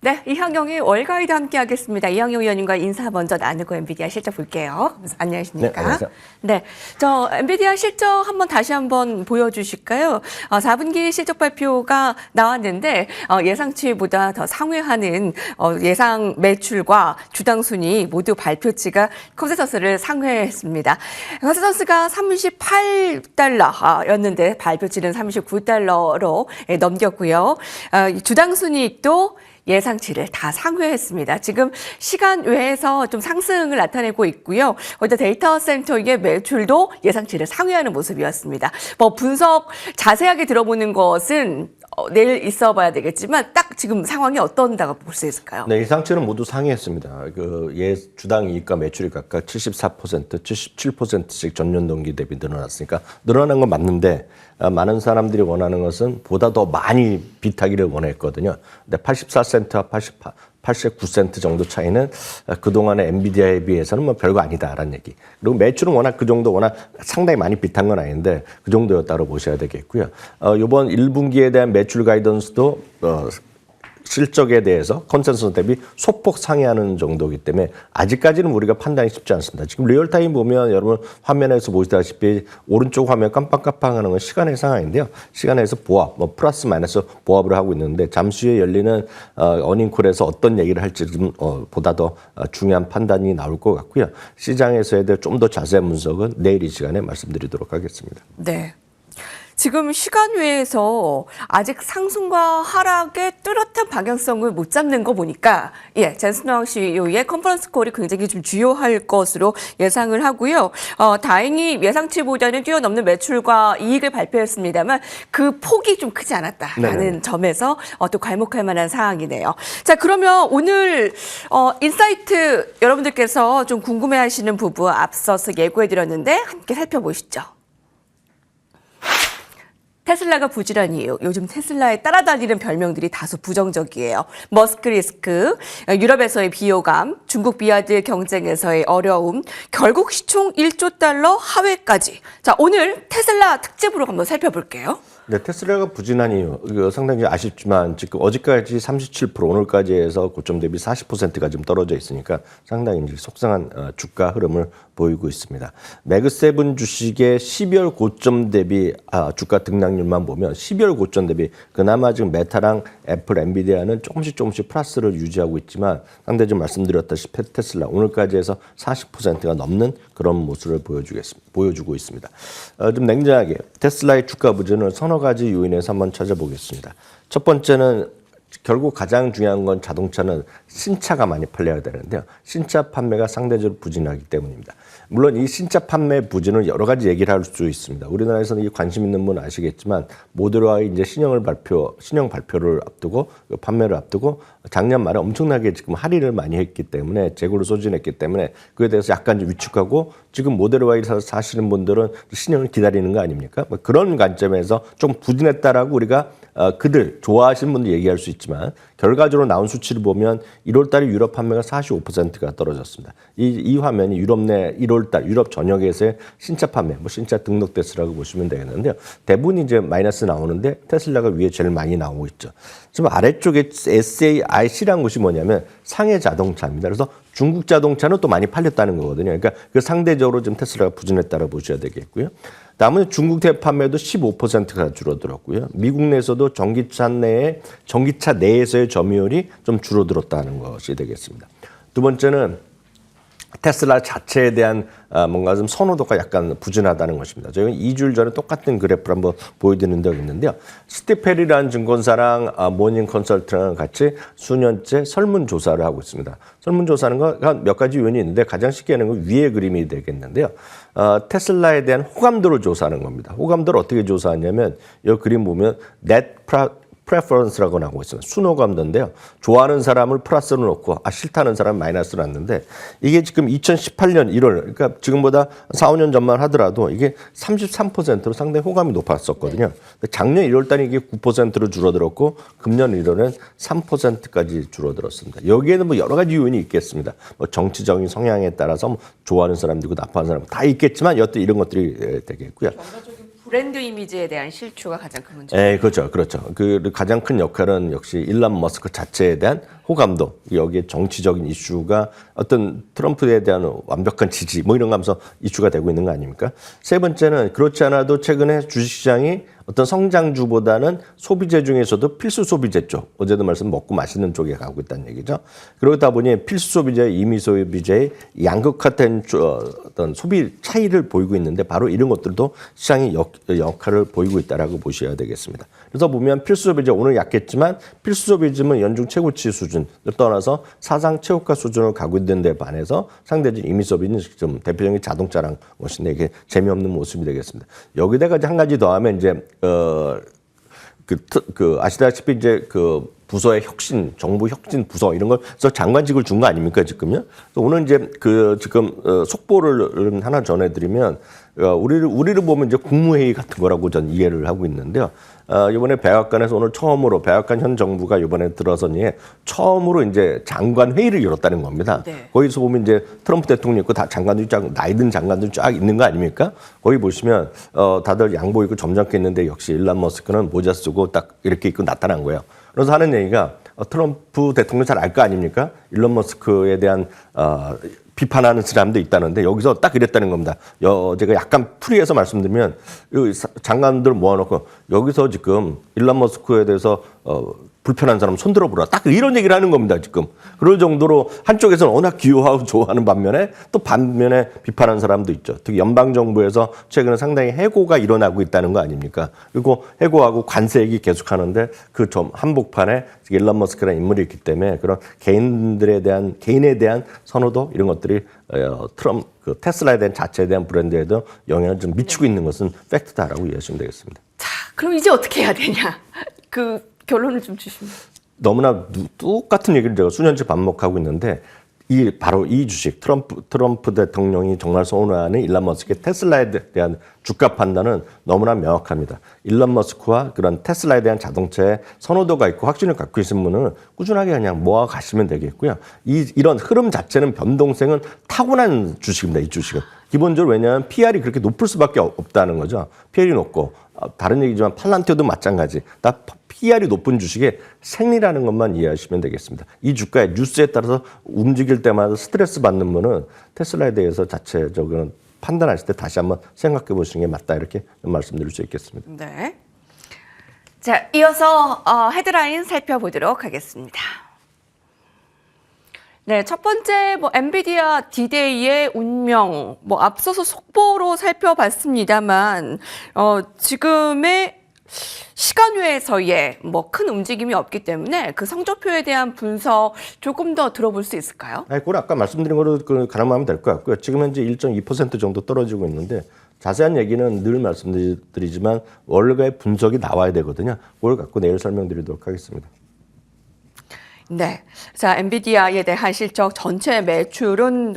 네, 이항영의 월가이드 함께 하겠습니다. 이항영 위원님과 인사 먼저 나누고 엔비디아 실적 볼게요. 안녕하십니까? 네, 안녕하세요. 네, 저 엔비디아 실적 다시 한번 보여주실까요? 4분기 실적 발표가 나왔는데 예상치보다 더 상회하는 예상 매출과 주당 순이 모두 발표치가 컨센서스를 상회했습니다. 컨센서스가 38달러였는데 발표치는 39달러로 넘겼고요. 주당 순이익도 예상치를 다 상회했습니다. 지금 시간 외에서 좀 상승을 나타내고 있고요. 거기다 데이터 센터의 매출도 예상치를 상회하는 모습이었습니다. 분석 자세하게 들어보는 것은 내일 있어 봐야 되겠지만 딱 지금 상황이 어떤다고 볼 수 있을까요? 네, 예상치는 모두 상회했습니다. 주당 이익과 매출이 각각 74%, 77%씩 전년 동기 대비 늘어났으니까 늘어난 건 맞는데 많은 사람들이 원하는 것은 보다 더 많이 비타기를 원했거든요. 근데 84센트와 89센트 정도 차이는 그동안의 엔비디아에 비해서는 뭐 별거 아니다라는 얘기. 그리고 매출은 워낙 상당히 많이 비탄 건 아닌데 그 정도였다고 보셔야 되겠고요. 이번 1분기에 대한 매출 가이던스도 실적에 대해서 컨센서스 대비 소폭 상회하는 정도이기 때문에 아직까지는 우리가 판단이 쉽지 않습니다. 지금 리얼타임 보면 여러분 화면에서 보시다시피 오른쪽 화면 깜빡깜빡하는 건 시간의 상황인데요. 시간에서 보합, 플러스 마이너스 보합을 하고 있는데 잠시 후에 열리는 어닝콜에서 어떤 얘기를 할지 좀 보다 더 중요한 판단이 나올 것 같고요. 시장에서에 대해 좀 더 자세한 분석은 내일 이 시간에 말씀드리도록 하겠습니다. 네. 지금 시간 외에서 아직 상승과 하락의 뚜렷한 방향성을 못 잡는 거 보니까 젠슨 허ങ CEO의 컨퍼런스 콜이 굉장히 좀 주요할 것으로 예상을 하고요. 다행히 예상치보다는 뛰어넘는 매출과 이익을 발표했습니다만 그 폭이 좀 크지 않았다라는 점에서 또 괄목할 만한 상황이네요. 자, 그러면 오늘 인사이트 여러분들께서 좀 궁금해하시는 부분 앞서서 예고해드렸는데 함께 살펴보시죠. 테슬라가 부진한 이유, 요즘 테슬라에 따라다니는 별명들이 다소 부정적이에요. 머스크 리스크, 유럽에서의 비호감, 중국 비하드 경쟁에서의 어려움, 결국 시총 1조 달러 하회까지. 자, 오늘 테슬라 특집으로 한번 살펴볼게요. 네, 테슬라가 부진한 이유 상당히 아쉽지만 지금 어제까지 37% 오늘까지 해서 고점 대비 40%가 지금 떨어져 있으니까 상당히 이제 속상한 주가 흐름을 보이고 있습니다. 매그세븐 주식의 12월 고점 대비 주가 등락률만 보면 12월 고점 대비 그나마 지금 메타랑 애플, 엔비디아는 조금씩 플러스를 유지하고 있지만 상대 좀 말씀드렸다시피 테슬라 오늘까지 해서 40%가 넘는 그런 모습을 보여주고 있습니다. 좀 냉정하게 테슬라의 주가 부진을 서너 가지 요인에서 한번 찾아보겠습니다. 첫 번째는 결국 가장 중요한 건 자동차는 신차가 많이 팔려야 되는데요. 신차 판매가 상대적으로 부진하기 때문입니다. 물론 이 신차 판매 부진을 여러 가지 얘기를 할 수 있습니다. 우리나라에서는 이 관심 있는 분 아시겠지만 모델 Y 이제 신형 발표를 앞두고 판매를 앞두고 작년 말에 엄청나게 지금 할인을 많이 했기 때문에 재고를 소진했기 때문에 그에 대해서 약간 좀 위축하고 지금 모델 Y 사시는 분들은 신형을 기다리는 거 아닙니까? 그런 관점에서 좀 부진했다라고 우리가 그들 좋아하시는 분들 얘기할 수 있지만 결과적으로 나온 수치를 보면 1월달에 유럽 판매가 45%가 떨어졌습니다. 이 화면이 유럽 내 1월달 유럽 전역에서의 신차 판매, 신차 등록 대수라고 보시면 되겠는데요. 대부분 이제 마이너스 나오는데 테슬라가 위에 제일 많이 나오고 있죠. 지금 아래쪽에 SAIC라는 것이 뭐냐면 상해 자동차입니다. 그래서 중국 자동차는 또 많이 팔렸다는 거거든요. 그러니까 그 상대적으로 좀 테슬라가 부진했다고 보셔야 되겠고요. 다음은 중국 판매도 15%가 줄어들었고요. 미국 내에서도 전기차 내에서의 점유율이 좀 줄어들었다는 것이 되겠습니다. 두 번째는 테슬라 자체에 대한 뭔가 좀 선호도가 약간 부진하다는 것입니다. 저희는 2주일 전에 똑같은 그래프를 한번 보여드린 적이 있는데요. 스티페리라는 증권사랑 모닝 컨설트랑 같이 수년째 설문조사를 하고 있습니다. 설문조사하는 건 몇 가지 요인이 있는데 가장 쉽게 하는 건 위의 그림이 되겠는데요. 테슬라에 대한 호감도를 조사하는 겁니다. 호감도를 어떻게 조사하냐면 이 그림 보면 프레퍼런스라고 나오고 있습니다. 순호감도인데요. 좋아하는 사람을 플러스로 놓고 싫다는 사람은 마이너스로 놨는데 이게 지금 2018년 1월 그러니까 지금보다 4, 5년 전만 하더라도 이게 33%로 상당히 호감이 높았었거든요. 작년 1월 달에 이게 9%로 줄어들었고 금년 1월은 3%까지 줄어들었습니다. 여기에는 여러 가지 요인이 있겠습니다. 정치적인 성향에 따라서 좋아하는 사람도 있고 나빠하는 사람 다 있겠지만 여튼 이런 것들이 되겠고요. 브랜드 이미지에 대한 실추가 가장 큰 문제. 네, 그렇죠. 그 가장 큰 역할은 역시 일론 머스크 자체에 대한 호감도, 여기에 정치적인 이슈가 어떤 트럼프에 대한 완벽한 지지 뭐 이런 거 하면서 이슈가 되고 있는 거 아닙니까? 세 번째는 그렇지 않아도 최근에 주식시장이 어떤 성장주보다는 소비재 중에서도 필수 소비재 쪽, 어제도 말씀 먹고 마시는 쪽에 가고 있다는 얘기죠. 그러다 보니 필수 소비재, 임의 소비재의 양극화된 어떤 소비 차이를 보이고 있는데 바로 이런 것들도 시장이 역할을 보이고 있다라고 보셔야 되겠습니다. 그래서 보면 필수 소비재 오늘 약했지만 필수 소비재는 연중 최고치 수준을 떠나서 사상 최고가 수준을 가고 있는 데 반해서 상대적인 임의 소비는 좀 대표적인 자동차랑 것인데 이게 재미없는 모습이 되겠습니다. 여기다가 한 가지 더 하면 이제 아시다시피 이제 그 부서의 혁신, 정부 혁신 부서 이런 걸서 장관직을 준 거 아닙니까 지금요? 오늘 이제 지금 속보를 하나 전해드리면 우리를 보면 이제 국무회의 같은 거라고 전 이해를 하고 있는데요. 이번에 백악관에서 오늘 처음으로 백악관 현 정부가 이번에 들어서니 처음으로 이제 장관 회의를 열었다는 겁니다. 네. 거기서 보면 이제 트럼프 대통령 있고 다 장관들이 쫙 나이 든 장관들이 쫙 있는 거 아닙니까? 거기 보시면 다들 양복 입고 점잖게 있는데 역시 일론 머스크는 모자 쓰고 딱 이렇게 입고 나타난 거예요. 그래서 하는 얘기가 트럼프 대통령 잘 알 거 아닙니까? 일론 머스크에 대한 비판하는 사람도 있다는데 여기서 딱 이랬다는 겁니다. 제가 약간 풀이해서 말씀드리면 장관들 모아놓고 여기서 지금 일론 머스크에 대해서 불편한 사람 손들어 보라. 딱 이런 얘기를 하는 겁니다, 지금. 그럴 정도로 한쪽에서는 워낙 귀여워하고 좋아하는 반면에 또 반면에 비판하는 사람도 있죠. 특히 연방정부에서 최근에 상당히 해고가 일어나고 있다는 거 아닙니까? 그리고 해고하고 관세 얘기 계속하는데 그 점 한복판에 일론 머스크라는 인물이 있기 때문에 그런 개인에 대한 선호도 이런 것들이 테슬라에 대한 자체에 대한 브랜드에도 영향을 좀 미치고 있는 것은 팩트다라고 이해하시면 되겠습니다. 자, 그럼 이제 어떻게 해야 되냐? 그 결론을 좀 주시면. 너무나 똑같은 얘기를 제가 수년째 반복하고 있는데 바로 이 주식 트럼프 대통령이 정말 선호하는 일론 머스크의 테슬라에 대한 주가 판단은 너무나 명확합니다. 일론 머스크와 그런 테슬라에 대한 자동차에 선호도가 있고 확신을 갖고 있는 분은 꾸준하게 그냥 모아 가시면 되겠고요. 이런 흐름 자체는 변동성은 타고난 주식입니다. 이 주식은. 기본적으로 왜냐하면 PR이 그렇게 높을 수밖에 없다는 거죠. PR이 높고 다른 얘기지만 팔란티오도 마찬가지. 다 PR이 높은 주식의 생리라는 것만 이해하시면 되겠습니다. 이 주가의 뉴스에 따라서 움직일 때마다 스트레스 받는 분은 테슬라에 대해서 자체적으로 판단하실 때 다시 한번 생각해 보시는 게 맞다 이렇게 말씀드릴 수 있겠습니다. 네. 자, 이어서 헤드라인 살펴보도록 하겠습니다. 네, 첫 번째 엔비디아 D-Day의 운명 앞서서 속보로 살펴봤습니다만 지금의 시간외에서의 큰 움직임이 없기 때문에 그 성적표에 대한 분석 조금 더 들어볼 수 있을까요? 네, 그건 아까 말씀드린 거로 가늠하면 될 것 같고요. 지금 현재 1.2% 정도 떨어지고 있는데 자세한 얘기는 늘 말씀드리지만 월가의 분석이 나와야 되거든요. 그걸 갖고 내일 설명드리도록 하겠습니다. 네. 자, 엔비디아에 대한 실적 전체 매출은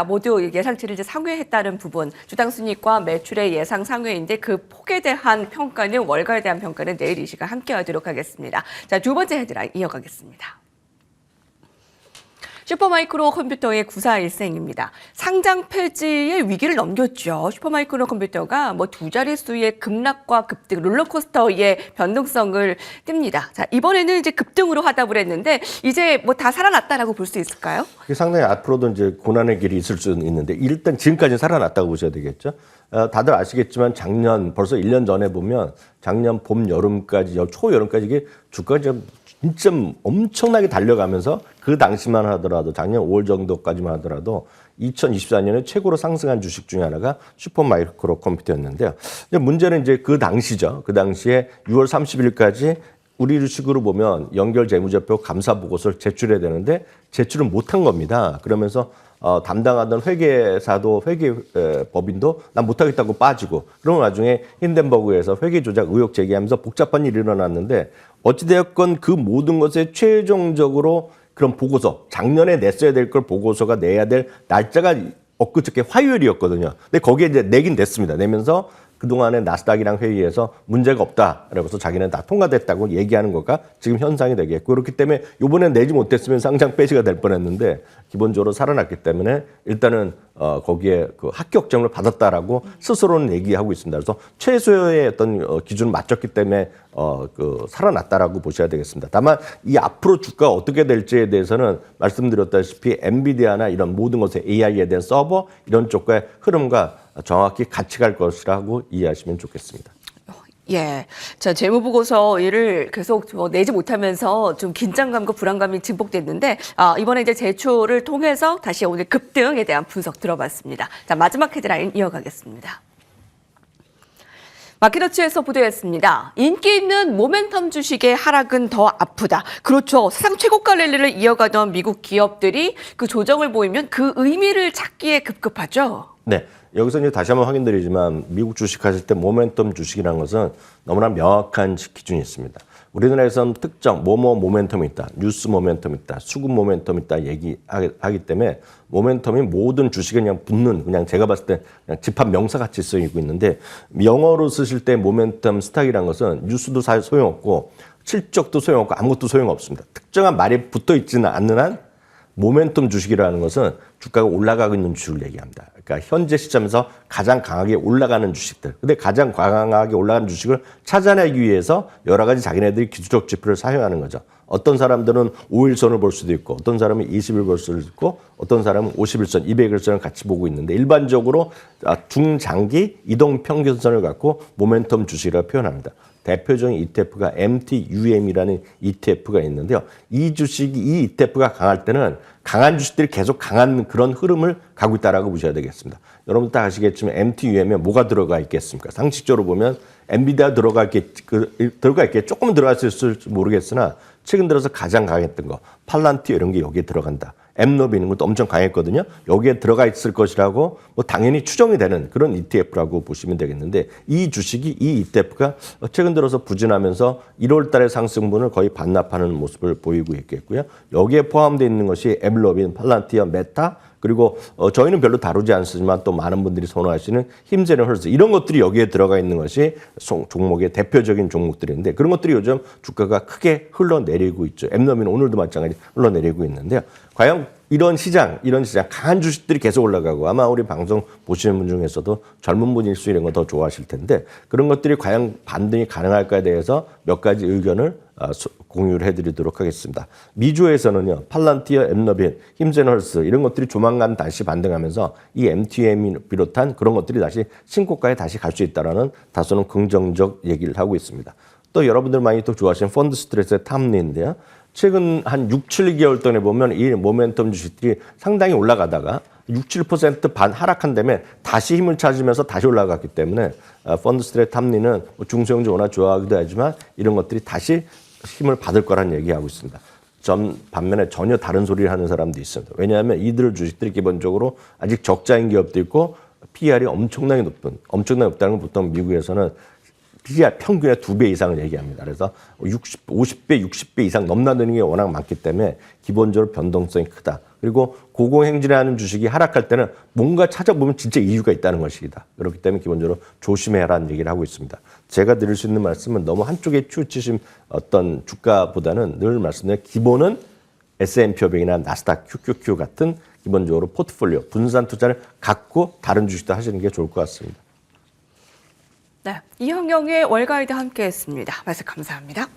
모두 예상치를 상회했다는 부분, 주당 순이익과 매출의 예상 상회인데 그 폭에 대한 평가는 월가에 대한 평가는 내일 이 시간 함께 하도록 하겠습니다. 자, 두 번째 헤드라인 이어가겠습니다. 슈퍼마이크로 컴퓨터의 구사일생입니다. 상장 폐지의 위기를 넘겼죠. 슈퍼마이크로 컴퓨터가 두 자릿수의 급락과 급등, 롤러코스터의 변동성을 띱니다. 자, 이번에는 이제 급등으로 하답을 했는데 이제 다 살아났다라고 볼 수 있을까요? 상당히 앞으로도 이제 고난의 길이 있을 수는 있는데 일단 지금까지는 살아났다고 보셔야 되겠죠. 다들 아시겠지만 벌써 1년 전에 보면 작년 봄, 여름까지, 초여름까지 이게 주가가 진짜 엄청나게 달려가면서 그 당시만 하더라도 작년 5월 정도까지만 하더라도 2024년에 최고로 상승한 주식 중에 하나가 슈퍼마이크로 컴퓨터였는데요. 문제는 이제 그 당시죠. 그 당시에 6월 30일까지 우리 주식으로 보면 연결 재무제표 감사 보고서를 제출해야 되는데 제출을 못한 겁니다. 그러면서 담당하던 회계사도 법인도 난 못하겠다고 빠지고 그런 와중에 힌덴버그에서 회계 조작 의혹 제기하면서 복잡한 일이 일어났는데 어찌되었건 그 모든 것에 최종적으로 그런 보고서 작년에 냈어야 될 걸 보고서가 내야 될 날짜가 엊그저께 화요일이었거든요. 근데 거기에 이제 내긴 됐습니다. 내면서 그동안에 나스닥이랑 회의에서 문제가 없다라고 해서 자기는 다 통과됐다고 얘기하는 거가 지금 현상이 되겠고 그렇기 때문에 이번에 내지 못했으면 상장 폐지가 될 뻔했는데 기본적으로 살아났기 때문에 일단은 거기에 그 합격점을 받았다라고 스스로는 얘기하고 있습니다. 그래서 최소의 어떤 기준을 맞췄기 때문에 살아났다라고 보셔야 되겠습니다. 다만 이 앞으로 주가가 어떻게 될지에 대해서는 말씀드렸다시피 엔비디아나 이런 모든 것에 AI에 대한 서버 이런 쪽과의 흐름과 정확히 같이 갈 것이라고 이해하시면 좋겠습니다. 예. 자, 재무보고서를 계속 내지 못하면서 좀 긴장감과 불안감이 증폭됐는데, 이번에 이제 제출을 통해서 다시 오늘 급등에 대한 분석 들어봤습니다. 자, 마지막 헤드라인 이어가겠습니다. 마켓워치에서 보도했습니다. 인기 있는 모멘텀 주식의 하락은 더 아프다. 그렇죠. 사상 최고가 랠리를 이어가던 미국 기업들이 그 조정을 보이면 그 의미를 찾기에 급급하죠. 네. 여기서 이제 다시 한번 확인드리지만 미국 주식 하실 때 모멘텀 주식이라는 것은 너무나 명확한 기준이 있습니다. 우리나라에서는 특정 모멘텀이 있다, 뉴스 모멘텀이 있다, 수급 모멘텀이 있다 얘기하기 때문에 모멘텀이 모든 주식에 그냥 붙는 그냥 제가 봤을 때 그냥 집합 명사같이 쓰이고 있는데 영어로 쓰실 때 모멘텀 스탁이라는 것은 뉴스도 소용없고 실적도 소용없고 아무것도 소용없습니다. 특정한 말이 붙어 있지는 않는 한 모멘텀 주식이라는 것은 주가가 올라가고 있는 주식을 얘기합니다. 그러니까 현재 시점에서 가장 강하게 올라가는 주식들. 근데 가장 강하게 올라가는 주식을 찾아내기 위해서 여러 가지 자기네들이 기술적 지표를 사용하는 거죠. 어떤 사람들은 5일선을 볼 수도 있고 어떤 사람은 20일 볼 수도 있고 어떤 사람은 50일선, 200일선을 같이 보고 있는데 일반적으로 중장기 이동평균선을 갖고 모멘텀 주식이라고 표현합니다. 대표적인 ETF가 MTUM이라는 ETF가 있는데요. 이 ETF가 강할 때는 강한 주식들이 계속 강한 그런 흐름을 가고 있다라고 보셔야 되겠습니다. 여러분 다 아시겠지만 MTUM에 뭐가 들어가 있겠습니까? 상식적으로 보면 엔비디아 들어가 있게 조금은 들어갔을지 모르겠으나 최근 들어서 가장 강했던 거 팔란티어 이런 게 여기에 들어간다. 엠노비 이런 것도 엄청 강했거든요. 여기에 들어가 있을 것이라고 당연히 추정이 되는 그런 ETF라고 보시면 되겠는데 이 주식이 이 ETF가 최근 들어서 부진하면서 1월 달의 상승분을 거의 반납하는 모습을 보이고 있겠고요. 여기에 포함되어 있는 것이 엠노비, 팔란티어, 메타 그리고 저희는 별로 다루지 않지만 또 많은 분들이 선호하시는 힘세는 헐스 이런 것들이 여기에 들어가 있는 것이 종목의 대표적인 종목들인데 그런 것들이 요즘 주가가 크게 흘러내리고 있죠. 엠너미는 오늘도 마찬가지 흘러내리고 있는데요. 과연 이런 시장 강한 주식들이 계속 올라가고 아마 우리 방송 보시는 분 중에서도 젊은 분일수 이런 거 더 좋아하실 텐데 그런 것들이 과연 반등이 가능할까에 대해서 몇 가지 의견을 공유를 해드리도록 하겠습니다. 미주에서는요, 팔란티어, 엠너빈, 힘센헐스 이런 것들이 조만간 다시 반등하면서 이 MTM이 비롯한 그런 것들이 다시 신고가에 다시 갈 수 있다라는 다소는 긍정적 얘기를 하고 있습니다. 또 여러분들 많이 또 좋아하시는 펀드 스트레스의 탐리인데요. 최근 한 6, 7개월 동안에 보면 이 모멘텀 주식들이 상당히 올라가다가 6, 7% 반 하락한 다음에 다시 힘을 찾으면서 다시 올라갔기 때문에 펀드 스트레스 탐리는 중소형주 워낙 좋아하기도 하지만 이런 것들이 다시 힘을 받을 거라는 얘기하고 있습니다. 반면에 전혀 다른 소리를 하는 사람도 있습니다. 왜냐하면 이들 주식들이 기본적으로 아직 적자인 기업도 있고 PR이 엄청나게 높다는 건 보통 미국에서는 PER 평균의 2배 이상을 얘기합니다. 그래서 50배, 60배 이상 넘나드는 게 워낙 많기 때문에 기본적으로 변동성이 크다. 그리고 고공행진하는 주식이 하락할 때는 뭔가 찾아보면 진짜 이유가 있다는 것이다. 그렇기 때문에 기본적으로 조심해라는 얘기를 하고 있습니다. 제가 드릴 수 있는 말씀은 너무 한쪽에 치우치신 어떤 주가보다는 늘 말씀드린 기본은 S&P 500이나 나스닥 QQQ 같은 기본적으로 포트폴리오, 분산 투자를 갖고 다른 주식도 하시는 게 좋을 것 같습니다. 네, 이형영의 월가이드 함께했습니다. 말씀 감사합니다.